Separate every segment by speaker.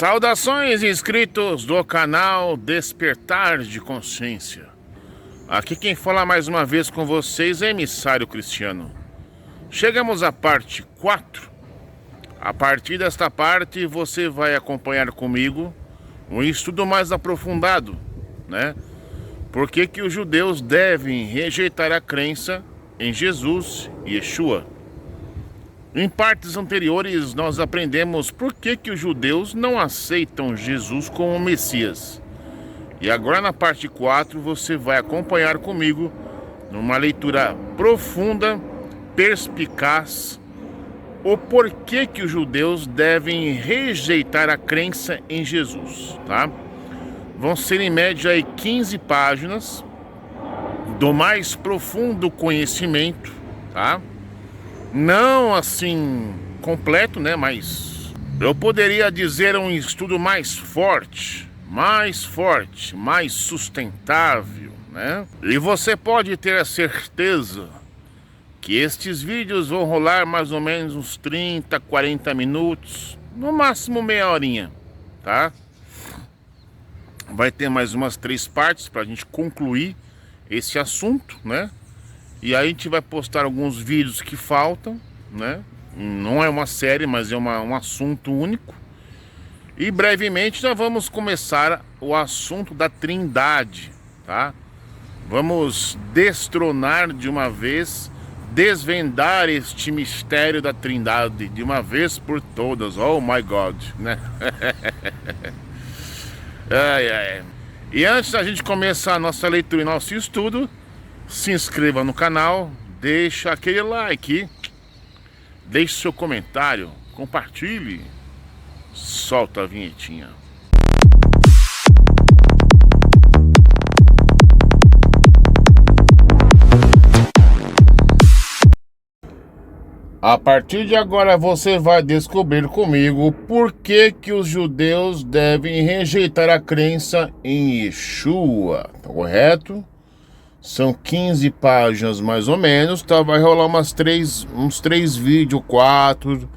Speaker 1: Saudações, inscritos do canal Despertar de Consciência. Aqui quem fala mais uma vez com vocês é Emissário Cristiano. Chegamos à parte 4. A partir desta parte você vai acompanhar comigo um estudo mais aprofundado, né? Por que os judeus devem rejeitar a crença em Jesus e Yeshua? Em partes anteriores nós aprendemos por que os judeus não aceitam Jesus como Messias. E agora na parte 4 você vai acompanhar comigo numa leitura profunda, perspicaz, o porquê que os judeus devem rejeitar a crença em Jesus, tá? Vão ser em média aí 15 páginas do mais profundo conhecimento, tá? Não assim completo, né? Mas eu poderia dizer um estudo mais forte, mais sustentável, né? E você pode ter a certeza que estes vídeos vão rolar mais ou menos uns 30, 40 minutos, no máximo meia horinha, tá? Vai ter mais umas 3 partes para a gente concluir esse assunto, né? E aí a gente vai postar alguns vídeos que faltam, né? Não é uma série, mas é um assunto único. E brevemente nós vamos começar o assunto da Trindade, tá? Vamos destronar de uma vez, desvendar este mistério da Trindade de uma vez por todas. Oh my God, né? E antes da gente começar a nossa leitura e nosso estudo, se inscreva no canal, deixa aquele like, deixe seu comentário, compartilhe, solta a vinhetinha. A partir de agora você vai descobrir comigo por que os judeus devem rejeitar a crença em Yeshua, tá correto? São 15 páginas mais ou menos, tá? Vai rolar uns 3 vídeos, 4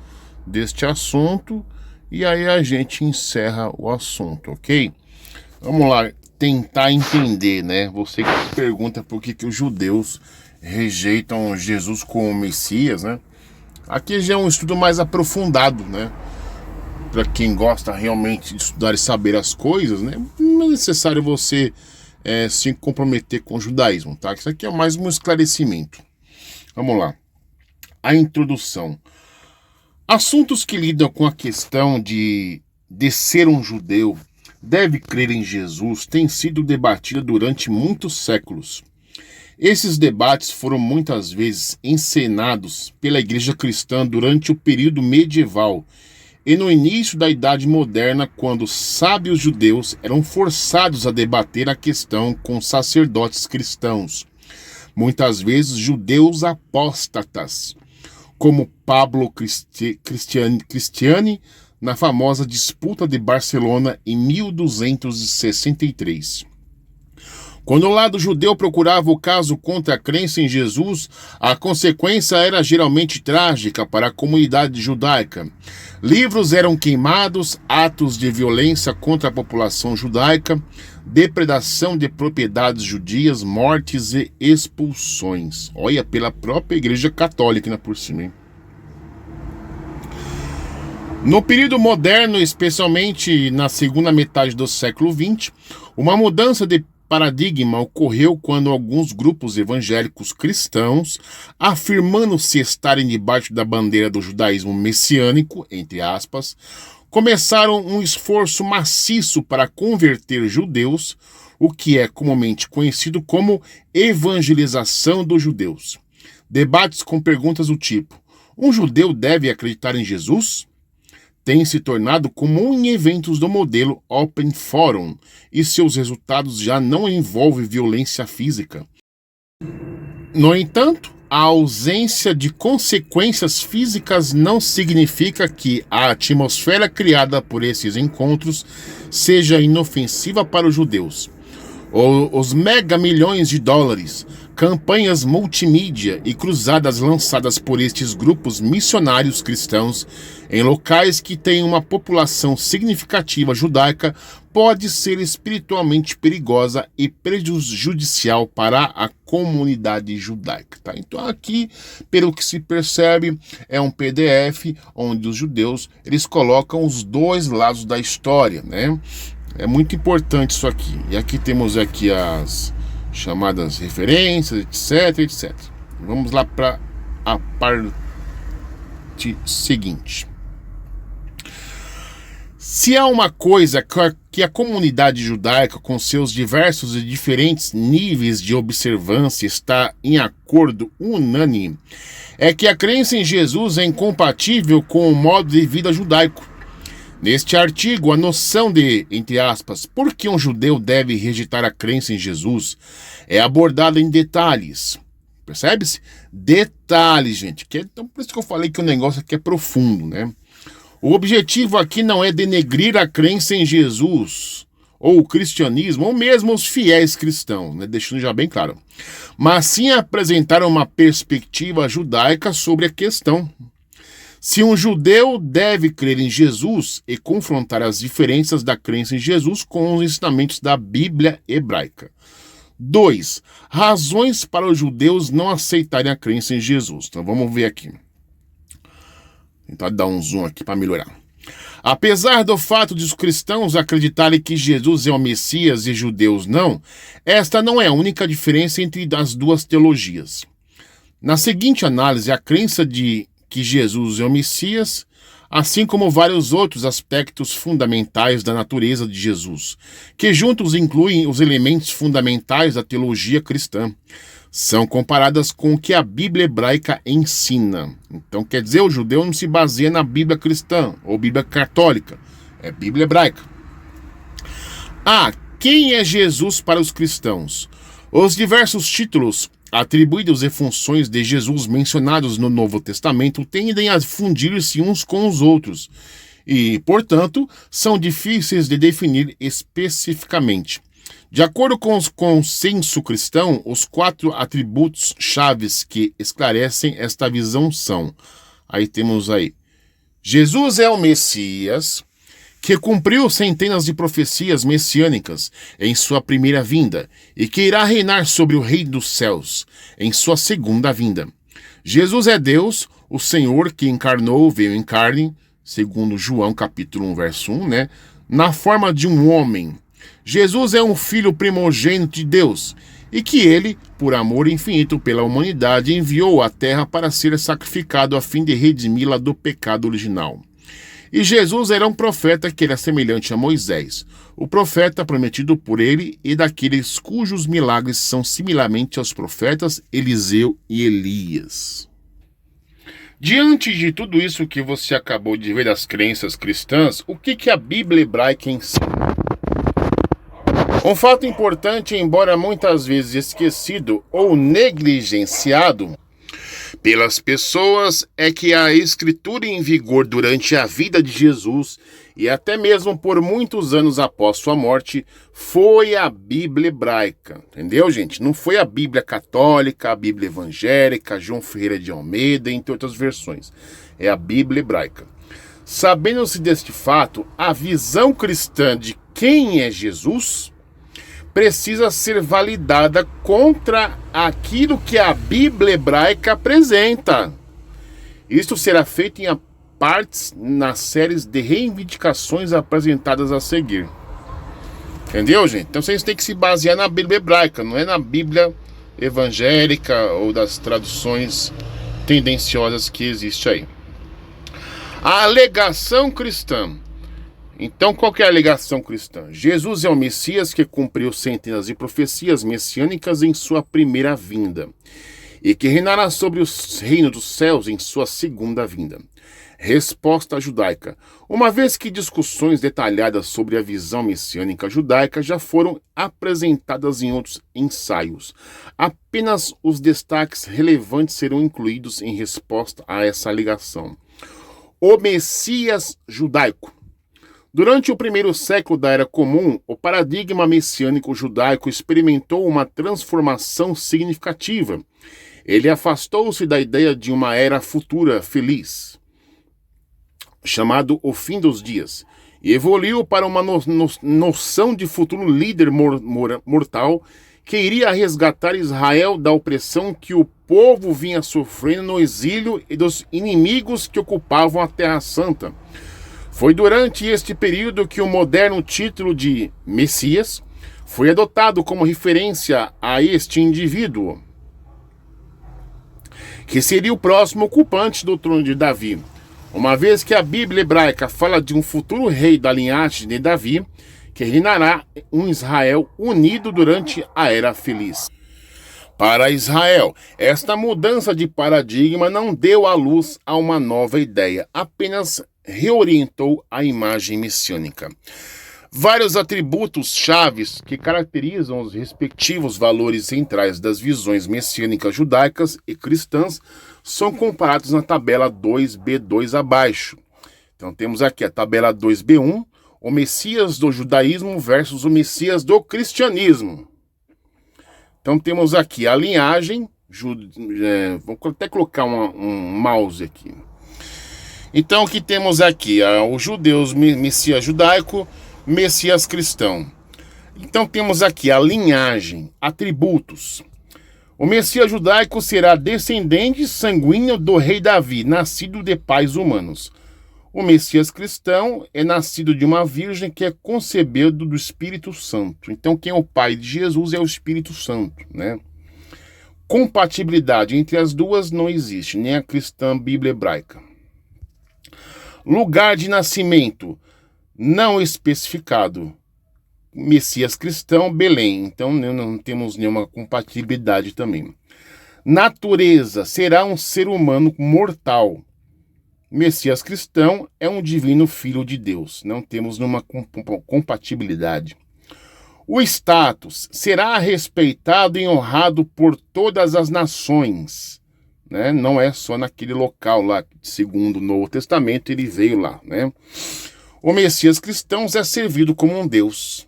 Speaker 1: deste assunto. E aí a gente encerra o assunto, ok? Vamos lá, tentar entender, né? Você que se pergunta por que os judeus rejeitam Jesus como Messias, né? Aqui já é um estudo mais aprofundado, né? Para quem gosta realmente de estudar e saber as coisas, né? Não é necessário você se comprometer com o judaísmo, tá? Isso aqui é mais um esclarecimento. Vamos lá. A introdução. Assuntos que lidam com a questão de ser um judeu deve crer em Jesus têm sido debatidos durante muitos séculos. Esses debates foram muitas vezes encenados pela igreja cristã durante o período medieval e no início da Idade Moderna, quando sábios judeus eram forçados a debater a questão com sacerdotes cristãos, muitas vezes judeus apóstatas, como Pablo Cristiani na famosa disputa de Barcelona em 1263. Quando o lado judeu procurava o caso contra a crença em Jesus, a consequência era geralmente trágica para a comunidade judaica. Livros eram queimados, atos de violência contra a população judaica, depredação de propriedades judias, mortes e expulsões. Olha, pela própria Igreja Católica, né, por cima, hein? No período moderno, especialmente na segunda metade do século XX, uma mudança de paradigma ocorreu quando alguns grupos evangélicos cristãos, afirmando-se estarem debaixo da bandeira do judaísmo messiânico, entre aspas, começaram um esforço maciço para converter judeus, o que é comumente conhecido como evangelização dos judeus. Debates com perguntas do tipo: um judeu deve acreditar em Jesus? Tem se tornado comum em eventos do modelo Open Forum, e seus resultados já não envolvem violência física. No entanto, a ausência de consequências físicas não significa que a atmosfera criada por esses encontros seja inofensiva para os judeus. Os mega milhões de dólares, campanhas multimídia e cruzadas lançadas por estes grupos missionários cristãos em locais que têm uma população significativa judaica pode ser espiritualmente perigosa e prejudicial para a comunidade judaica. Tá? Então aqui, pelo que se percebe, é um PDF onde os judeus eles colocam os dois lados da história, né? É muito importante isso aqui. E aqui temos aqui as chamadas referências, etc, etc. Vamos lá para a parte seguinte. Se há uma coisa que a comunidade judaica, com seus diversos e diferentes níveis de observância, está em acordo unânime, é que a crença em Jesus é incompatível com o modo de vida judaico. Neste artigo, a noção de, entre aspas, por que um judeu deve rejeitar a crença em Jesus é abordada em detalhes. Percebe-se? Detalhes, gente. Então, por isso que eu falei que o negócio aqui é profundo, né? O objetivo aqui não é denegrir a crença em Jesus, ou o cristianismo, ou mesmo os fiéis cristãos, né? Deixando já bem claro. Mas sim apresentar uma perspectiva judaica sobre a questão. Se um judeu deve crer em Jesus e confrontar as diferenças da crença em Jesus com os ensinamentos da Bíblia hebraica. 2. Razões para os judeus não aceitarem a crença em Jesus. Então vamos ver aqui. Vou tentar dar um zoom aqui para melhorar. Apesar do fato de os cristãos acreditarem que Jesus é o Messias e judeus não, esta não é a única diferença entre as duas teologias. Na seguinte análise, a crença de que Jesus é o Messias, assim como vários outros aspectos fundamentais da natureza de Jesus, que juntos incluem os elementos fundamentais da teologia cristã, são comparadas com o que a Bíblia hebraica ensina. Então, quer dizer, o judeu não se baseia na Bíblia cristã ou Bíblia católica, é Bíblia hebraica. Quem é Jesus para os cristãos? Os diversos títulos atribuídos e funções de Jesus mencionados no Novo Testamento tendem a fundir-se uns com os outros e, portanto, são difíceis de definir especificamente. De acordo com o consenso cristão, os 4 atributos chaves que esclarecem esta visão são, temos Jesus é o Messias, que cumpriu centenas de profecias messiânicas em sua primeira vinda e que irá reinar sobre o reino dos céus em sua segunda vinda. Jesus é Deus, o Senhor que encarnou, veio em carne, segundo João capítulo 1, verso 1, né, na forma de um homem. Jesus é um filho primogênito de Deus e que ele, por amor infinito pela humanidade, enviou à terra para ser sacrificado a fim de redimi-la do pecado original. E Jesus era um profeta que era semelhante a Moisés, o profeta prometido por ele e daqueles cujos milagres são similarmente aos profetas Eliseu e Elias. Diante de tudo isso que você acabou de ver das crenças cristãs, o que a Bíblia hebraica ensina? Um fato importante, embora muitas vezes esquecido ou negligenciado pelas pessoas, é que a escritura em vigor durante a vida de Jesus e até mesmo por muitos anos após sua morte foi a Bíblia hebraica, entendeu, gente? Não foi a Bíblia católica, a Bíblia evangélica, João Ferreira de Almeida, entre outras versões. É a Bíblia hebraica. Sabendo-se deste fato, a visão cristã de quem é Jesus precisa ser validada contra aquilo que a Bíblia hebraica apresenta. Isto será feito em partes nas séries de reivindicações apresentadas a seguir. Entendeu, gente? Então vocês têm que se basear na Bíblia hebraica, não é na Bíblia evangélica ou das traduções tendenciosas que existe aí. A alegação cristã. Então, qual que é a alegação cristã? Jesus é o Messias que cumpriu centenas de profecias messiânicas em sua primeira vinda e que reinará sobre o reino dos céus em sua segunda vinda. Resposta judaica. Uma vez que discussões detalhadas sobre a visão messiânica judaica já foram apresentadas em outros ensaios, apenas os destaques relevantes serão incluídos em resposta a essa alegação. O Messias judaico. Durante o primeiro século da Era Comum, o paradigma messiânico judaico experimentou uma transformação significativa. Ele afastou-se da ideia de uma era futura feliz, chamado o fim dos dias, e evoluiu para uma noção de futuro líder mortal que iria resgatar Israel da opressão que o povo vinha sofrendo no exílio e dos inimigos que ocupavam a Terra Santa. Foi durante este período que o moderno título de Messias foi adotado como referência a este indivíduo, que seria o próximo ocupante do trono de Davi. Uma vez que a Bíblia hebraica fala de um futuro rei da linhagem de Davi, que reinará um Israel unido durante a Era Feliz. Para Israel, esta mudança de paradigma não deu à luz a uma nova ideia, apenas reorientou a imagem messiânica. Vários atributos chaves que caracterizam os respectivos valores centrais das visões messiânicas judaicas e cristãs são comparados na tabela 2b2 abaixo. Então temos aqui a tabela 2b1, o Messias do judaísmo versus o Messias do cristianismo. Então temos aqui a linhagem, vou até colocar um mouse aqui. Então o que temos aqui? Os judeus, Messias judaico, Messias cristão. Então temos aqui a linhagem, atributos. O Messias judaico será descendente sanguíneo do rei Davi, nascido de pais humanos. O Messias cristão é nascido de uma virgem que é concebido do Espírito Santo. Então quem é o pai de Jesus é o Espírito Santo, né? Compatibilidade entre as duas não existe, nem a cristã Bíblia hebraica. Lugar de nascimento não especificado. Messias cristão, Belém. Então não temos nenhuma compatibilidade também. Natureza, será um ser humano mortal. Messias cristão é um divino filho de Deus. Não temos nenhuma compatibilidade. O status, será respeitado e honrado por todas as nações. Né? Não é só naquele local lá, segundo o Novo Testamento, ele veio lá, né? O Messias cristão é servido como um Deus.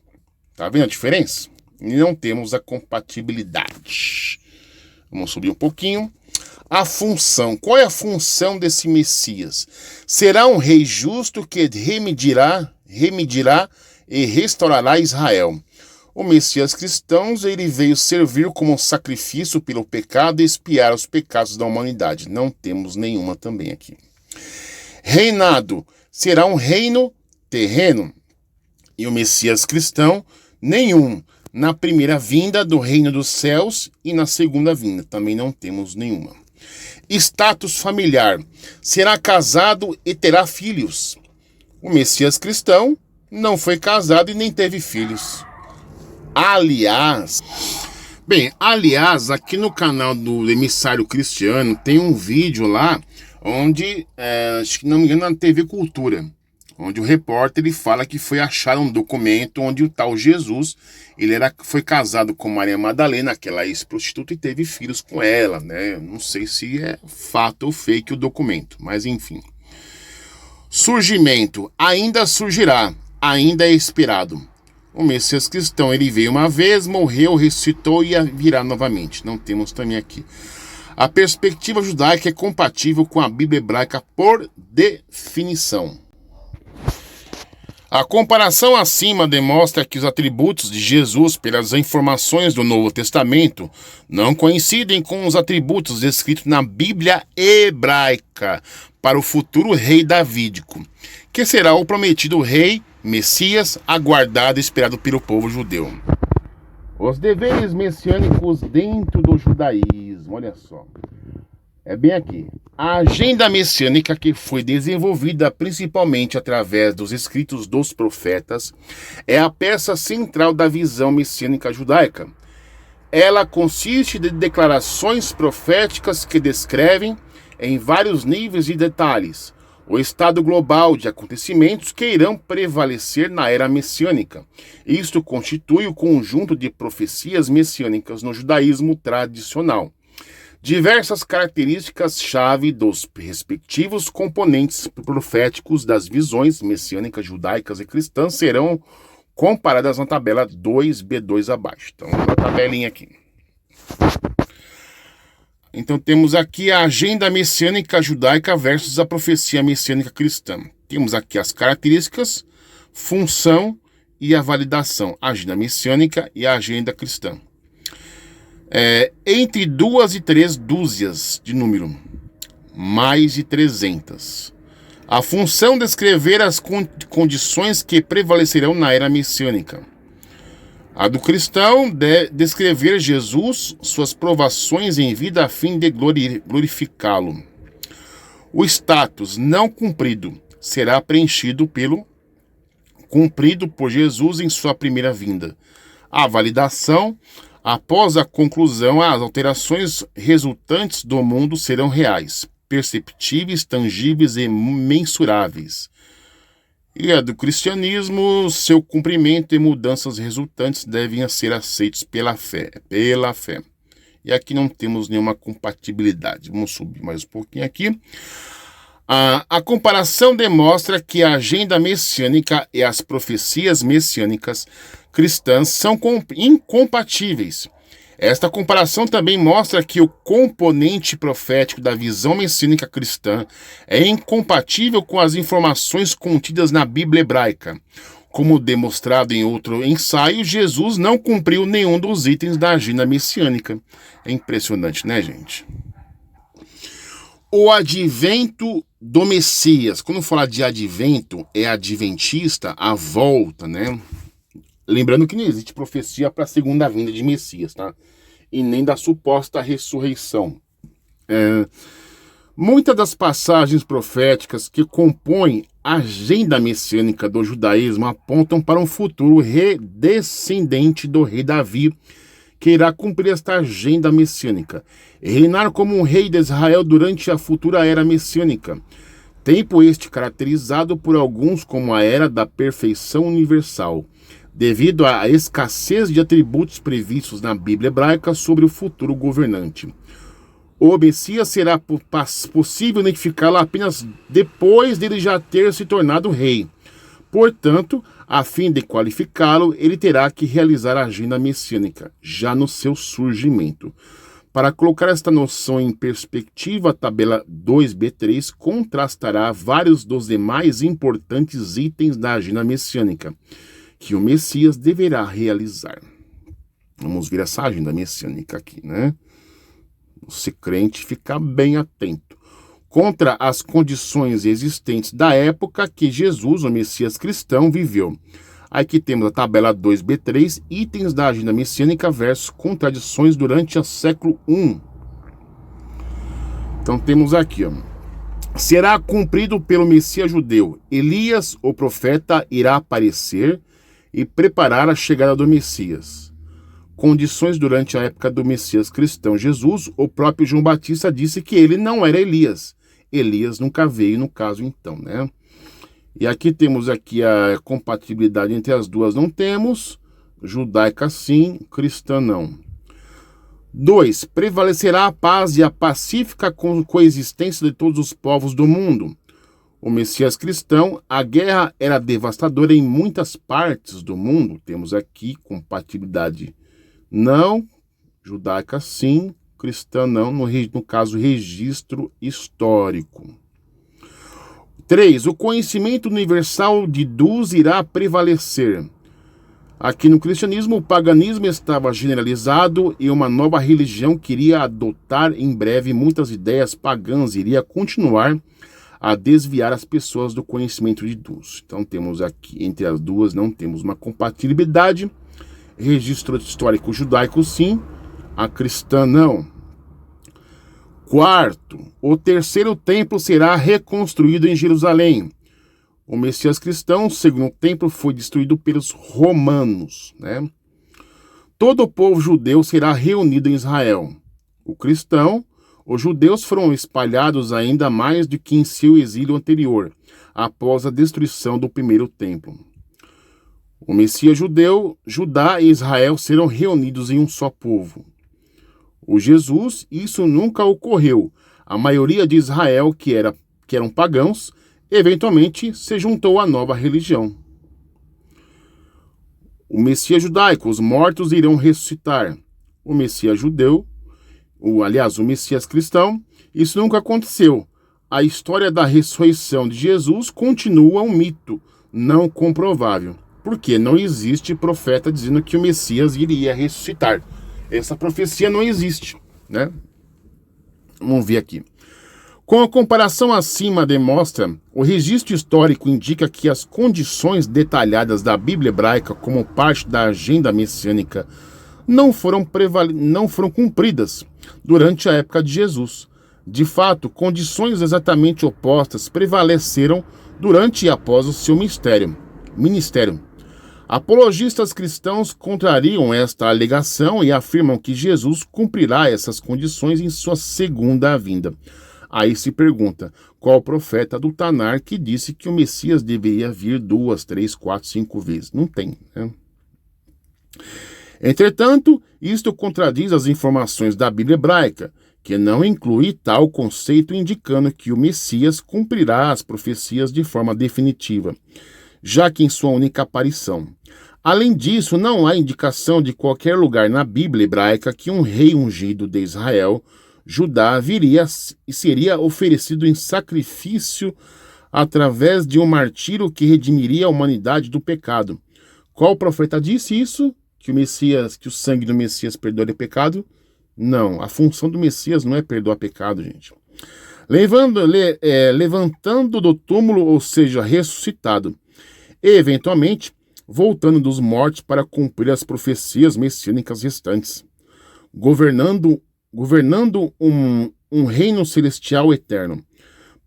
Speaker 1: Tá vendo a diferença? E não temos a compatibilidade. Vamos subir um pouquinho. A função. Qual é a função desse Messias? Será um rei justo que remedirá e restaurará Israel. O Messias cristão, ele veio servir como um sacrifício pelo pecado e expiar os pecados da humanidade. Não temos nenhuma também aqui. Reinado. Será um reino terreno. E o Messias cristão, nenhum. Na primeira vinda do reino dos céus e na segunda vinda. Também não temos nenhuma. Status familiar. Será casado e terá filhos. O Messias cristão não foi casado e nem teve filhos. Aliás, aqui no canal do Emissário Cristiano tem um vídeo lá onde, acho que não me engano, na TV Cultura, onde o repórter ele fala que foi achar um documento onde o tal Jesus, foi casado com Maria Madalena, aquela ex-prostituta, e teve filhos com ela, né? Não sei se é fato ou fake o documento, mas enfim. Surgimento, ainda surgirá, ainda é esperado. O Messias cristão, ele veio uma vez, morreu, ressuscitou e virá novamente. Não temos também aqui. A perspectiva judaica é compatível com a Bíblia hebraica por definição. A comparação acima demonstra que os atributos de Jesus, pelas informações do Novo Testamento, não coincidem com os atributos descritos na Bíblia hebraica para o futuro rei davídico, que será o prometido rei Messias, aguardado e esperado pelo povo judeu. Os deveres messiânicos dentro do judaísmo, olha só. É bem aqui. A agenda messiânica, que foi desenvolvida principalmente através dos escritos dos profetas, é a peça central da visão messiânica judaica. Ela consiste de declarações proféticas que descrevem, em vários níveis e detalhes, o estado global de acontecimentos que irão prevalecer na era messiânica. Isto constitui o conjunto de profecias messiânicas no judaísmo tradicional. Diversas características-chave dos respectivos componentes proféticos das visões messiânicas, judaicas e cristãs serão comparadas na tabela 2b2 abaixo. Então, na tabelinha aqui. Então, temos aqui a agenda messiânica judaica versus a profecia messiânica cristã. Temos aqui as características, função e a validação. A agenda messiânica e a agenda cristã. Entre 2 e 3 dúzias de número. Mais de 300. A função descrever as condições que prevalecerão na era messiânica. A do cristão descrever Jesus, suas provações em vida a fim de glorificá-lo. O status não cumprido será preenchido cumprido por Jesus em sua primeira vinda. A validação, após a conclusão, as alterações resultantes do mundo serão reais, perceptíveis, tangíveis e mensuráveis. E a do cristianismo, seu cumprimento e mudanças resultantes devem ser aceitos pela fé. E aqui não temos nenhuma compatibilidade. Vamos subir mais um pouquinho aqui. A comparação demonstra que a agenda messiânica e as profecias messiânicas cristãs são incompatíveis. Esta comparação também mostra que o componente profético da visão messiânica cristã é incompatível com as informações contidas na Bíblia hebraica. Como demonstrado em outro ensaio, Jesus não cumpriu nenhum dos itens da agenda messiânica. É impressionante, né, gente? O advento do Messias. Quando falar de advento, é adventista, a volta, né? Lembrando que não existe profecia para a segunda vinda de Messias, tá? E nem da suposta ressurreição. Muitas das passagens proféticas que compõem a agenda messiânica do judaísmo apontam para um futuro descendente do rei Davi, que irá cumprir esta agenda messiânica, e reinar como um rei de Israel durante a futura era messiânica. Tempo este caracterizado por alguns como a era da perfeição universal, devido à escassez de atributos previstos na Bíblia hebraica sobre o futuro governante. O Messias será possível identificá-lo apenas depois dele já ter se tornado rei. Portanto, a fim de qualificá-lo, ele terá que realizar a agenda messiânica, já no seu surgimento. Para colocar esta noção em perspectiva, a tabela 2b3 contrastará vários dos demais importantes itens da agenda messiânica que o Messias deverá realizar. Vamos ver essa agenda messiânica aqui, né? Você crente, ficar bem atento. Contra as condições existentes da época que Jesus, o Messias cristão, viveu. Aqui temos a tabela 2b3, itens da agenda messiânica versus contradições durante o século I. Então temos aqui, ó. Será cumprido pelo Messias judeu. Elias, o profeta, irá aparecer e preparar a chegada do Messias. Condições durante a época do Messias cristão Jesus, o próprio João Batista disse que ele não era Elias. Elias nunca veio no caso então, né? E aqui temos aqui a compatibilidade entre as duas, não temos. Judaica sim, cristã não. 2. Prevalecerá a paz e a pacífica coexistência de todos os povos do mundo. O Messias cristão, a guerra era devastadora em muitas partes do mundo. Temos aqui compatibilidade não, judaica sim, cristã não, no caso registro histórico. 3. O conhecimento universal de Deus irá prevalecer. Aqui no cristianismo, o paganismo estava generalizado e uma nova religião queria adotar em breve muitas ideias pagãs e iria continuar a desviar as pessoas do conhecimento de Deus. Então temos aqui, entre as duas, não temos uma compatibilidade. Registro histórico judaico sim, a cristã não. 4. O terceiro templo será reconstruído em Jerusalém. O Messias cristão, o segundo templo, foi destruído pelos romanos, né? Todo o povo judeu será reunido em Israel. O cristão, os judeus foram espalhados ainda mais do que em seu exílio anterior, após a destruição do primeiro templo. O Messias judeu, Judá e Israel serão reunidos em um só povo.
Speaker 2: o Jesus, isso nunca ocorreu. A maioria de Israel, que eram pagãos, eventualmente se juntou à nova religião. O Messias judaico, os mortos irão ressuscitar. O Messias judeu, o Messias cristão, isso nunca aconteceu. A história da ressurreição de Jesus continua um mito não comprovável, porque não existe profeta dizendo que o Messias iria ressuscitar. Essa profecia não existe, né? Vamos ver aqui. Com a comparação acima demonstra, o registro histórico indica que as condições detalhadas da Bíblia hebraica como parte da agenda messiânica não foram cumpridas durante a época de Jesus. De fato, condições exatamente opostas prevaleceram durante e após o seu ministério. Apologistas cristãos contrariam esta alegação e afirmam que Jesus cumprirá essas condições em sua segunda vinda. Aí se pergunta, qual profeta do Tanar que disse que o Messias deveria vir 2, 3, 4, 5 vezes? Não tem, né? Entretanto, isto contradiz as informações da Bíblia hebraica, que não inclui tal conceito indicando que o Messias cumprirá as profecias de forma definitiva, já que em sua única aparição. Além disso, não há indicação de qualquer lugar na Bíblia hebraica que um rei ungido de Israel, Judá, viria e seria oferecido em sacrifício através de um martírio que redimiria a humanidade do pecado. Qual profeta disse isso? Que o sangue do Messias perdoaria pecado? Não, a função do Messias não é perdoar pecado, gente. Levantando do túmulo, ou seja, ressuscitado, e eventualmente voltando dos mortos para cumprir as profecias messiânicas restantes, governando um reino celestial eterno.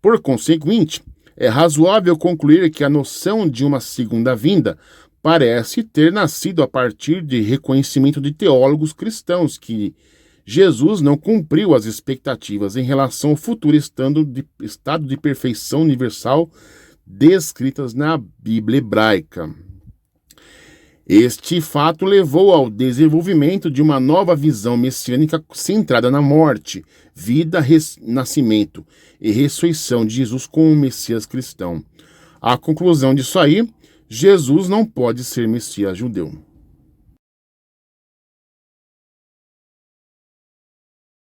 Speaker 2: Por conseguinte, é razoável concluir que a noção de uma segunda vinda parece ter nascido a partir de reconhecimento de teólogos cristãos que Jesus não cumpriu as expectativas em relação ao futuro estado de perfeição universal descritas na Bíblia hebraica. Este fato levou ao desenvolvimento de uma nova visão messiânica centrada na morte, vida, nascimento e ressurreição de Jesus como Messias cristão. A conclusão disso aí, Jesus não pode ser Messias judeu.